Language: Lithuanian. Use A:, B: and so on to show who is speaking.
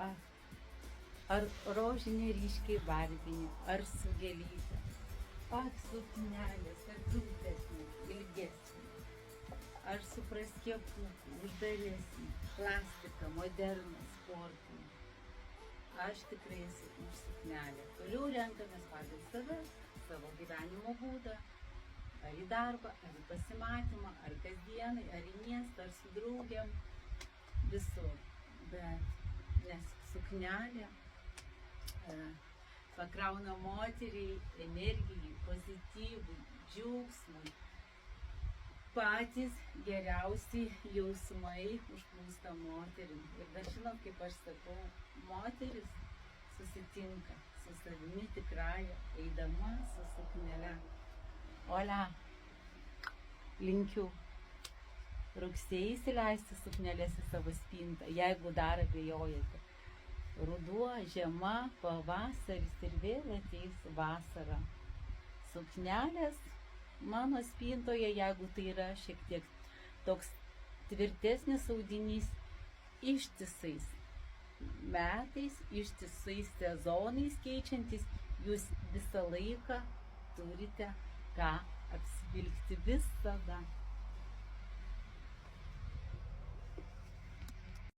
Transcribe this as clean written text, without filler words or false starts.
A: Ar, ar rožinė ryškiai barbinė, ar su gėlyte. Ak, suknelės, ar trumpesnė, ilgesnė. Ar su praskėpų, uždaresnė, plastika, moderna, sportinė. Aš tikrai esu už suknelę. Toliau renkamės pagal save, savo gyvenimo būdą. Ar į darbą, ar į pasimatymą, ar kasdienai, ar į miestą, ar su draugėm. Visur. Bet nes suknelė pakrauna moteriai energijai, pozityvui, džiaugsmui. Patys geriausi jausmai užplūsta moterim. Ir dar žinot, kaip aš sakau, moteris susitinka su savimi tikrąja, eidama su suknele. Olia, linkiu rugsėjį įsileisti sukneles į savo spintą, jeigu dar abejojate. Ruduo, žiema, pavasaris ir vėl ateis vasara. Suknelės mano spintoje, jeigu tai yra šiek tiek toks tvirtesnis audinys, ištisais metais, ištisais sezonais keičiantis, jūs visą laiką turite ką apsivilkti visada.